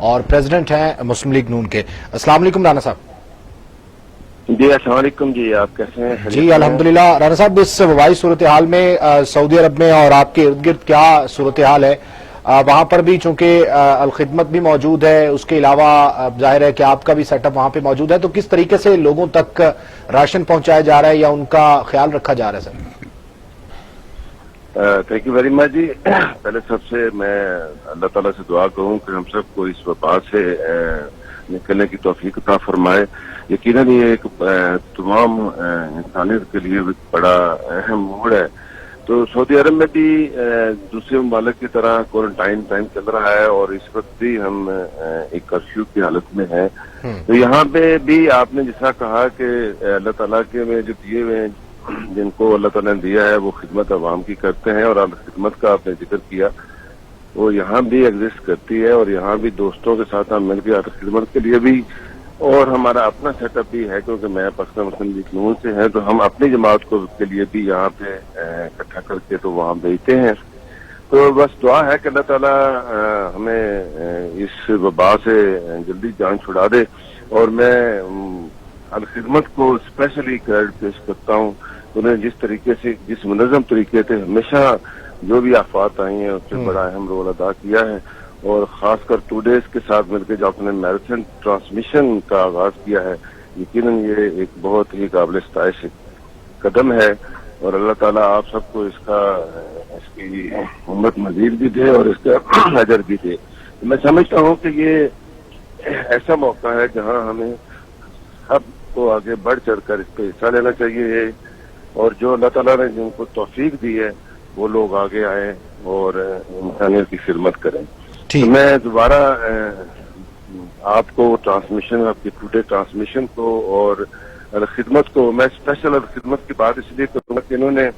اور پریزیڈنٹ ہیں مسلم لیگ نون کے. السلام علیکم رانا صاحب. جی السلام علیکم. جی آپ کیسے ہیں؟ جی الحمدللہ. رانا صاحب اس وبائی صورتحال میں سعودی عرب میں اور آپ کے ارد گرد کیا صورتحال ہے؟ وہاں پر بھی چونکہ الخدمت بھی موجود ہے، اس کے علاوہ ظاہر ہے کہ آپ کا بھی سیٹ اپ وہاں پہ موجود ہے، تو کس طریقے سے لوگوں تک راشن پہنچایا جا رہا ہے یا ان کا خیال رکھا جا رہا ہے sir? Thank you very much. جی پہلے سب سے میں اللہ تعالیٰ سے دعا کروں کہ ہم سب کو اس وبا سے نکلنے کی توفیق عطا فرمائے. یقیناً یہ ایک تمام انسانیت کے لیے بڑا اہم موڑ ہے. تو سعودی عرب میں بھی دوسرے ممالک کی طرح کوارنٹائن ٹائم چل رہا ہے اور اس وقت بھی ہم ایک کرفیو کی حالت میں ہیں. تو یہاں پہ بھی آپ نے جیسا کہا کہ اللہ تعالیٰ کے میں جو دیے ہوئے ہیں، جن کو اللہ تعالیٰ نے دیا ہے وہ خدمت عوام کی کرتے ہیں، اور خدمت کا آپ نے ذکر کیا وہ یہاں بھی ایگزسٹ کرتی ہے، اور یہاں بھی دوستوں کے ساتھ ہم مل کے خدمت کے لیے بھی، اور ہمارا اپنا سیٹ اپ بھی ہے کیونکہ میں پاکستان مسلم لیگ نون سے ہے، تو ہم اپنی جماعت کو کے لیے بھی یہاں پہ اکٹھا کر کے تو وہاں بھیجتے ہیں. تو بس دعا ہے کہ اللہ تعالیٰ ہمیں اس وبا سے جلدی جان چھڑا دے. اور میں الخدمت کو اسپیشلی کریڈٹ پیش کرتا ہوں. انہیں جس طریقے سے، جس منظم طریقے سے ہمیشہ جو بھی آفات آئی ہیں اس سے بڑا اہم رول ادا کیا ہے، اور خاص کر 2 days کے ساتھ مل کے جو اپنے میراتھن ٹرانسمیشن کا آغاز کیا ہے، یقیناً یہ ایک بہت ہی قابل ستائش قدم ہے. اور اللہ تعالیٰ آپ سب کو اس کی ہمت مزید بھی دے اور اس کا اجر بھی دے. میں سمجھتا ہوں کہ یہ ایسا موقع ہے جہاں ہمیں سب کو آگے بڑھ چڑھ کر اس پہ حصہ لینا چاہیے، اور جو اللہ تعالیٰ نے جن کو توفیق دی ہے وہ لوگ آگے آئیں اور انسانیت کی خدمت کریں. تو میں دوبارہ آپ کو ٹرانسمیشن، آپ کی ٹوڈے ٹرانسمیشن کو اور الخدمت کو میں اسپیشل الخدمت کی بات اس لیے کروں گا کہ انہوں نے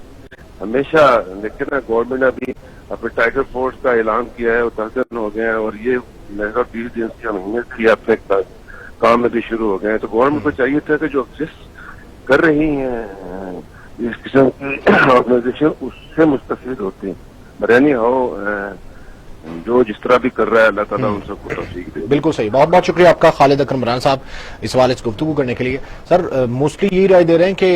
ہمیشہ دیکھے نا، گورنمنٹ نے ابھی اپنے ٹائیگر فورس کا اعلان کیا ہے، وہ 10 دن ہو گئے ہیں، اور یہ لہذا 20 دن سے محنت کی اپنے کام میں بھی شروع ہو گئے ہیں. تو گورنمنٹ کو چاہیے تھا کہ جو ایگزسٹ کر رہی ہیں اس قسم کی آرگنائزیشن اس سے مستفید ہوتے ہیں. برانی ہو جو جس طرح بھی کر رہا ہے، اللہ تعالیٰ ان سب کو توفیق دے. بالکل صحیح. بہت بہت شکریہ آپ کا خالد اکرم عمران صاحب اس حوالے سے گفتگو کرنے کے لیے. سر موسٹلی یہی رائے دے رہے ہیں کہ